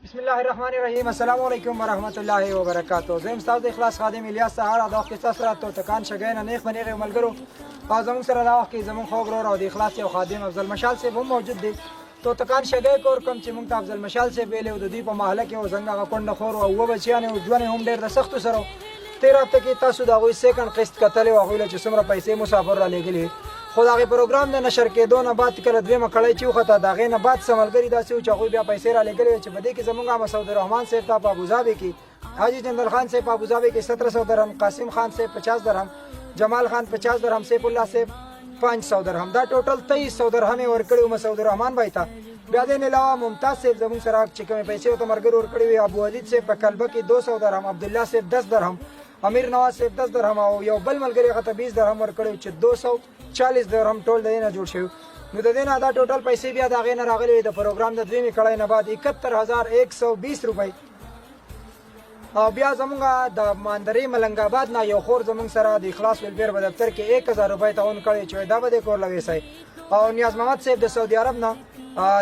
بسم الله الرحمن الرحیم. السلام علیکم ورحمت الله وبرکاتہ. زم استاد اخلاص خادم الیاس سهار دا وخت تاسو سره توتکان شګین نه خنیغه ملګرو او زموږ سره دا وخت زموږ خو غرور او د اخلاص یو خادم افضل مشال صاحب هم موجود دي. توتکان شګی کور کوم چې موږ ته افضل مشال صاحب ویلو د دې په محله کې او څنګه کونډه خور او و بچیان او ځوان هم ډېر د سختو سره تیر هفته کې تاسو دا غوي سیکنډ قسط کتل او غوي چې څومره پیسې مسافر را لګلې خو دا غي پروګرام د نشر کېدو نه بعد کله دویمه کړی چې وخته دا غي نه بعد سملګری داسې چې غوي بیا پیسې را لګلې چې بده کې زمونږه مسعود الرحمن صاحب ته په ابوظبي کې حاجی جندل خان صاحب په ابوظبي کې 1700 درهم، قاسم خان صاحب 50 درهم، جمال خان 50 درهم، سیف الله صاحب 500 درهم، دا ټوټل 2300 درهم ورکړو مسعود الرحمن بای ته. بیا د نه علاوه ممتاز صاحب زمون سره چې کوم پیسې او تمرګر ورکړي ابو ولید صاحب په کلبه کې 200 درهم، عبد الله صاحب 10 درهم، امیر نواز صاحب 10 درهم او یو بل ملګری غته 20 درهم ورکړي چې 240 درهم ټول دینه جوړ شو. نو د دینه دا ټوټل پیسې بیا دا غینه راغلي د پروګرام د دویمه کړای نه بعد 71120 روپۍ. او بیا زمونږه د ماندري ملنګ آباد نه یو خور زمون سره د اخلاص ویلفیر په دفتر کې 1000 روپۍ تعاون کړی چې دا به کور لوي سي. او نیاز محمد صاحب د سعودي عرب نه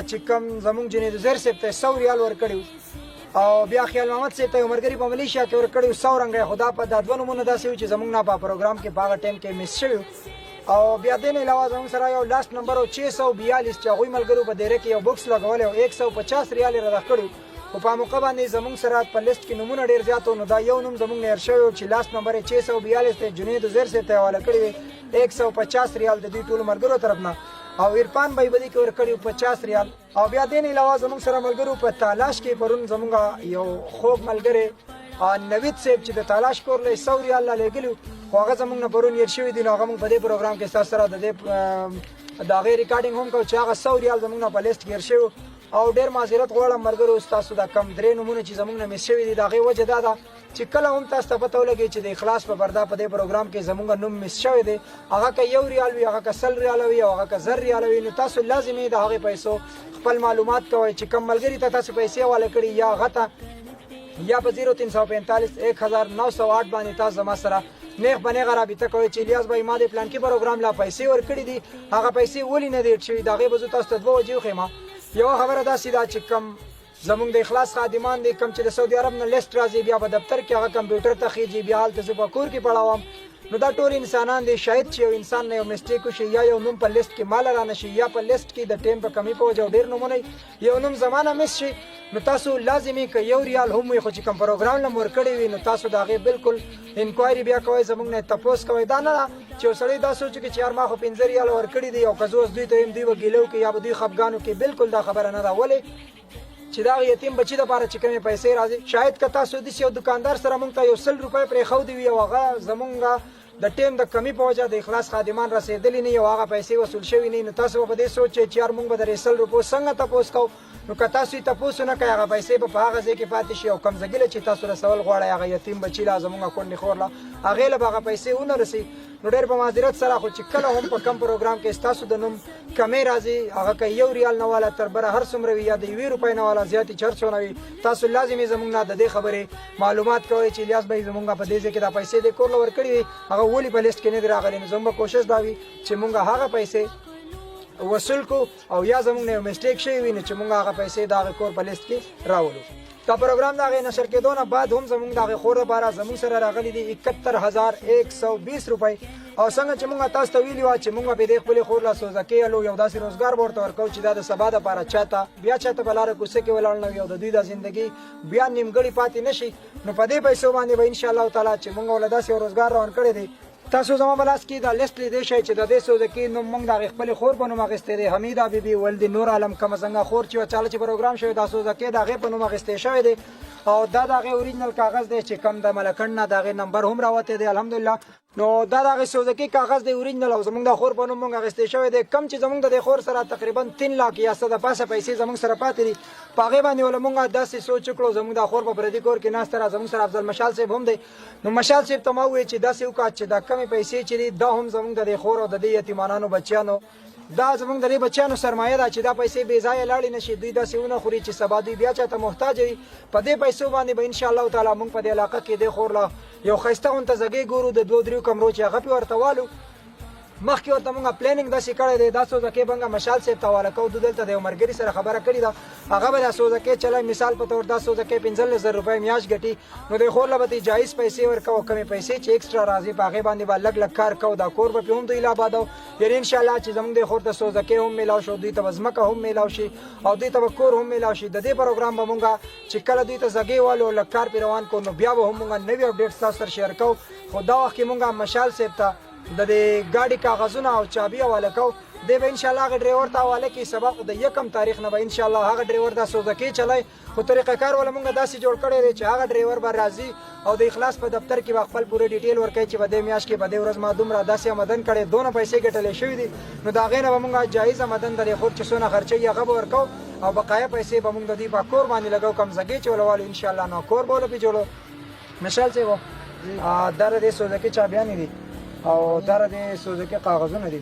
چې کوم زمون جنید زر صاحب ته 100 ریال ورکړیو. او بیا خیال محمد صاحب ته عمرګری په ملیشیا کې ورکړیو 100 رنګه. خدا په دادو نمونه داسې چې زمون نه په پروګرام کې باغ ټیم کې مس شوی. او بیا د نه علاوه زمون سره یو لاست نمبر 642 چې غوي ملګرو په ډیره کې یو بوکس لګول او 150 ریال را کړو. او په موقع باندې زمون سره په لیست کې نمونه ډیر زیات نو دا یو نوم زمون نه شوی چې لاست نمبر 642 ته جنید زر سے ته حواله کړی 150 ریال د دې ټول ملګرو طرف نه. او عرفان بای بدی کې ورکړیو 50 ریال. او بیا دین علاوه زمون سره ملګرو په تلاش کې پرون زمونږه یو خوب ملګری نوید صاحب چې د تلاش کور له 100 ریال لګلو خو هغه زمونږ نه پرون یې شوی دی. نو هغه موږ په دې پروګرام کې تاسو سره د دې دا غیر ریکارډینګ هم کو چې هغه 100 ریال زمونږ په لیست کې شوی. او ډیر معذرت غواړم مرګرو تاسو دا کم درې نمونه چې زمونږ نه مس شوی دي دا غي وجه دا چې کله هم تاسو ته پته ولګي چې د اخلاص په پردا په دې پروګرام کې زمونږ نوم مس شوی دی هغه که 1 ریال وي هغه که 100 ریال وي هغه که 1000 ریال وي نو تاسو لازمي د هغه پیسو خپل معلومات کوئ چې کم ملګری ته تاسو پیسې حواله کړي یا غته یا په 0345 1908 باندې تاسو زما سره نیغ بنه رابطه کوي چې الیاس بای ما د پلان کې پروګرام لا پیسې ورکړي دي هغه پیسې ولې نه دی شوی دا غي بزو تاسو ته دوه وجو خېما. یو خبره دا سیده چې کم زمونږ د اخلاص خادمان دي کم چې د سعودي عرب نه لیست راځي بیا په دفتر کې هغه کمپیوټر ته خېږي بیا حالت زه په کور کې پړاوم نو دا ټول انسانان دي. شاید چې یو انسان نه یو میسټیک وشي یا یو نوم په لیست کې مال را نشي یا په لیست کې د ټیم په کمی په وجه ډیر نمونه یو نوم زمانہ مس شي نو تاسو لازمي ک یو ریال هم وي خو چې کوم پروګرام لم ورکړی وي نو تاسو دا غي بالکل انکوایری بیا کوئ زمونږ نه تاسو کوئ دا نه چې سړی دا سوچ چې یار ما خو 15 ریال ورکړی دی او کزوس دوی ته هم دی وګیلو کې یا دوی خفګانو کې بالکل دا خبره نه راولي چې دا یتیم بچی د لپاره چې کومه پیسې راځي. شاید که تاسو د یو دکاندار سره مونږ ته یو 100 روپۍ پرې خو دی وي او هغه زمونږه د ټیم د کمی په وجه د اخلاص خادمان رسیدلی نه یو هغه پیسې وصول شوی نه نو تاسو په دې سوچ چې یار مونږ به د 100 روپو څنګه تاسو کو نو که تاسو تاسو نه کوي هغه پیسې په هغه ځای کې پاتې شي او کم زګل چې تاسو رسول غواړي هغه یتیم بچی لازمونه کونډي خورلا هغه له هغه پیسې ونه رسي. نو ډېر په معذرت سره خو چې کله هم په کم پروګرام کې تاسو د نوم کمی راځي هغه که 1 ریال نه والا تر بره هر څومره وي یا د 1 روپۍ نه والا زیاتې چرچونه وي تاسو لازمي زمونږ نه د دې خبرې معلومات کوئ چې الیاس بھائی زمونږ په دې ځای کې دا پیسې د کور لور کړی هغه ولې په لیست کې نه راغلي. نو زموږ کوشش دا وي چې مونږ هغه پیسې وصول کو او یا زمونږ نه میسټیک شي وي چې مونږ هغه پیسې دا کور په لیست کې راولو. دا پروګرام دا غي نشر کېدو نه بعد هم زمونږ دا خور لپاره زمونږ سره راغلي دي 71120 روپۍ. او څنګه چې مونږ تاسو ته ویلو چې مونږ په دې خپل خور لا سوزکې له یو داسې روزګار ورته ورکو چې دا د سبا د لپاره چاته بیا چاته بلاره کوڅه کې ولاړ نه یو د دوی د ژوندۍ بیا نیمګړی پاتې نشي. نو په دې پیسو باندې به ان شاء الله تعالی چې مونږ ولدا سي روزګار روان کړی دی تاسو زما بلاس کې دا لیست لیدې شي چې د دې سوزکې نو مونږ د خپل خور په نوم غستې دي حمیده بیبي ولد نور عالم کوم څنګه خور چې چاله چې پروګرام شوی دا سوزکې دا غي په نوم غستې شوی دی او دا دغه اوریجنل کاغذ دی چې کم د ملکن نه دغه نمبر هم راوته دی الحمدلله. نو دا دغه سوزکې کاغذ دی اوریجنل او زمونږ د خور په نوم مونږ غستې شوی دی کم چې زمونږ د خور سره تقریبا 3 لک یا 100 پاسه پیسې زمونږ سره پاتې دي پاغه باندې ول مونږه داسې سوچ کړو زمونږ د خور په پردي کور کې ناس تر زمونږ سره افضل مشال صاحب هم دی. نو مشال صاحب ته ما وی چې داسې وکړه چې دا کمی پیسې چې دا هم زمونږ د خور او د یتیمانو بچیانو دا زمونږ د بچیانو سرمایه ده چې دا پیسې بې ځایه لاړې نشي دوی داسې ونه خوري چې سبا دوی بیا چاته محتاج وي. په دې پیسو باندې به ان شاء الله تعالی مونږ په دې علاقه کې د خور لا یو ښایسته غونته ځای ګورو د 2-3 کمرو چې هغه په ورته والو مخکې ورته مونږ پلانینګ داسې کړی دی. دا سوزکې بنګه مشال صاحب ته حواله کوو. دلته د یو ملګري سره خبره کړې ده، هغه به دا سوزکې چلای. مثال په طور دا سوزکې 15,000 روپۍ میاشت ګټي، نو د خور له به جایز پیسې ورکوو. کمې پیسې چې ایکسټرا راځي په هغې باندې به لږ لږ کار کوو. دا کور به پرې هم دوی لا آبادوو. یعنې انشاءالله چې زموږ د خور ته سوزکې هم میلاو شو، دوی ته به ځمکه هم میلاو شي او دوی ته به کور هم میلاو شي. د دې پروګرام به مونږ چې کله دوی ته زګې والو لږ کار پرې روان کړو، نو بیا به هم مونږ نوي اپډیټ ستاسو سره شیر کوو. خو دا وخت کې مونږ مشال صاحب ته د دې ګاډي کاغذونه او چابي حواله کوو. دی به انشاءالله هغه ډریور ته حواله کړي. سبا خو د 1 تاریخ نه به انشاءالله هغه ډریور دا سوزکې چلای. خو طریقه کار ولا مونږ داسې جوړ کړی دی چې هغه ډریور به راځي او د اخلاص په دفتر کې به خپل پوره ډیټیل ورکوي چې په دې میاشت کې په دې ورځ ما دومره داسې آمدن کړی، دونه پیسې ګټلې شوي دي. نو د هغې نه به مونږ جایز آمدن د دې خور چې څونه خرچوي هغه به ورکوو او بقایا پیسې به مونږ د دوی په کور باندې لګوو. کم زګې چې ولوالو انشاءالله نو کور به ورله پرې جوړو. مشال صاحب دا د دې سوزکې چابیانې دي او دا د سوزکې کاغذونه دي.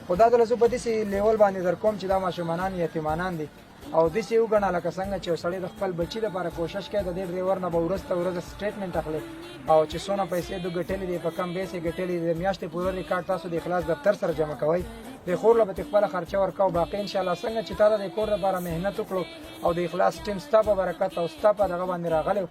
خو دا دله زه په داسې لیول باندې در کوم چې دا ماشومانان یتیمانان دي او داسې وګڼه لکه څنګه چې یو سړی د خپل بچي لپاره کوشش کوي. د دې ډریور نه به ورځ ته ورځ سټیټمنټ اخلي او چې څونه پیسې دو ګټلې دي، په کم بیسې ګټلې دي. د میاشتې پوره ریکارډ تاسو د اخلاص دفتر سره جمع کوئ. د خور له به خپله خرچه ورکوو. باقي انشاءالله څنګه چې تا د کور لپاره محنت وکړو او د اخلاص ټیم ستا په برکت او ستا په دغه باندې راغلی،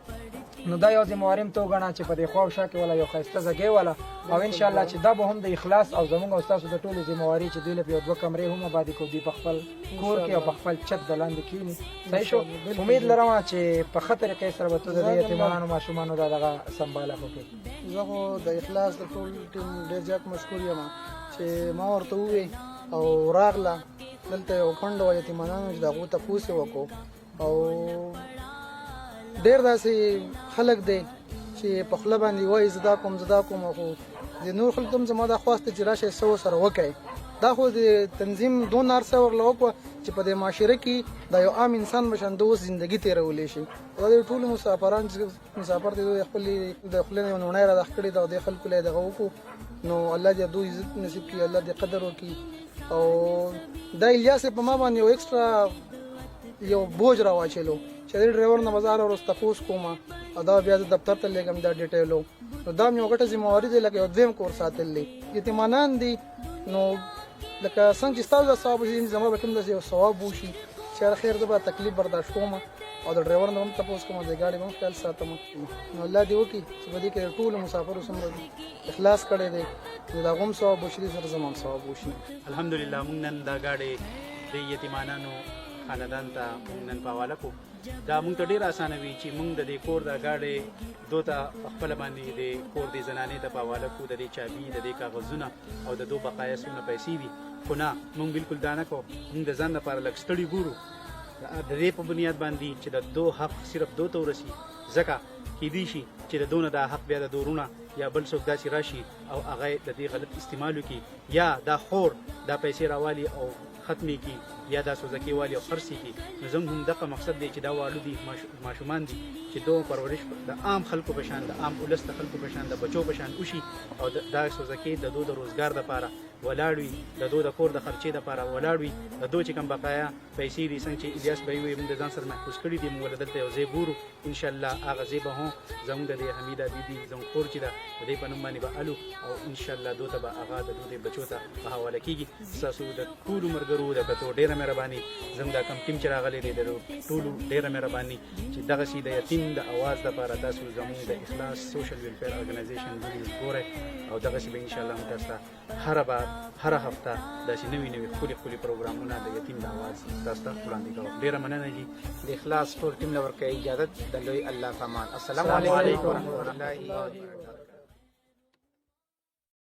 نو دا یو ذمواري هم ته وګڼه چې په دې خوا او شا کې ولا یو ښایسته زګۍ وله او انشاءالله چې دا به هم د اخلاص او زموږ او ستاسو د ټولې ذمواري چې دوی له یو 2 کمرې هم آبادي کړو، دوی په خپل کور کې او په خپل چت د لاندې کښېني. صحیح شو. امید لرم چې په ښه طریقې سره به ته د دې یتیمانو ماشومانو دا دغه سنباله وکړې. زه خو د اخلاص د ټول ټیم ډېر زیات مشکور یم چې ما ورته ووې او راغله دلته یو کونډه وه یتیمانانو چې د هغو تپوس یې وکړو او ډېر داسې خلک دی چې په خوله باندې وایي زه دا کوم خو د نور خلکو هم زما دا خواست دی چې راشئ څه ورسره وکئ. دا خو د تنظیم دونه عرصه ورله وکړه چې په دې معاشره کې د یو عام انسان په شان د اوس زندګي تېرولی شي. دا د ټولو مسافران چې مسافر دی د خپلې د خولې نه یو نوڼی را دغ کړې ده او دې خلکو له یې دغه وکړو، نو الله دې دوی عزت نصیب کړي، الله دې قدر وکړي. او دا الیاس په ما باندې یو ایکسټرا یو بوج را واچېلو چې د ډریور نه بازار ورځ تپوس کوم او دا بیا زه دفتر ته لېږم دا ډیټیلو. نو دا مې یو غټه ذمواري دی لکه یو دویم کور ساتل دی. یتیمانان دي نو لکه څنګه چې ستاسو د ثواب وشي زما به کوم داسې یو ثواب وشي چې هر خیر زه به تکلیف برداشت کوم او د ډریور نه هم تپوس کوم، د ګاډي به هم خیال ساتم. نو الله دې وکړي چې په دې کې د ټولو مسافرو څومره اخلاص کړی دی نو د هغو هم ثواب وشي، دې سره زما هم ثواب وشي. الحمدلله موږ نن دا ګاډی د یتیمانانو خاندان ته نن په حواله کړو. دا موږ ته ډېر اسانه وي چې موږ د دې کور دا ګاډی دو ته په خپله باندې د کور د زنانې ته په حواله کړو، د دې چابي د دې کاغذونه او د دو بقایا څومره پیسې دي. خو نه موږ بالکل دا نه کوو. موږ د ځان لپاره لږ ستړي ګورو د دې په بنیاد باندې چې د دو حق صرف دو ته ورسي. ځکه کیدی شي چې د دونه دا حق بیا د دورونه یا بل څوک داسې راشي او هغه د دې غلط استعمال وکړي یا دا خور دا پیسې راوالي او ختمې کړي یا دا سوزکې والي او خرڅې کړي. نو زموږ هم دغه مقصد دی چې دا واړه دي ماشومان دي چې دو پرورش د عام خلکو په شان د عام ولس د خلکو په شان د بچو په شان وشي او دا سوزکې د دو د روزګار دپاره ولاړ وي، د دو د کور د خرچې دپاره ولاړ وي. د دو چې کوم بقایا پیسې دي څنګه چې الیاس به یې وایي موږ د ځان سره محفوظ کړي دي، موږ دلته یو ځای ګورو انشاءالله هغه ځای به هم زموږ د دې حمیده بیبي زموږ کور چې ده د دې په نوم باندې به الو او انشاءالله دو ته به هغه د دو د بچو ته په حواله کېږي. ستاسو د ټولو ملګرو د کتو ډېره مهرباني، زموږ دا کوم ټیم چې راغلی دی د ټولو ډېره مهرباني چې دغسې د یتیم د اواز دپاره تاسو زموږ د اخلاص سوشل ویلفیر ارګنایزیشن ویډیوز ګورئ او دغسې به انشاءالله موږ تاسو ته هره هفته داسې نوي ښکلي پروګرامونه د یتیم د اواز تاسو ته وړاندې کوو. ډېره مننه جي. د اخلاص ټول ټیم له ورکوي اجازت د لوی الله پامان. السلام علیکم ورحمة الله وبرکاته.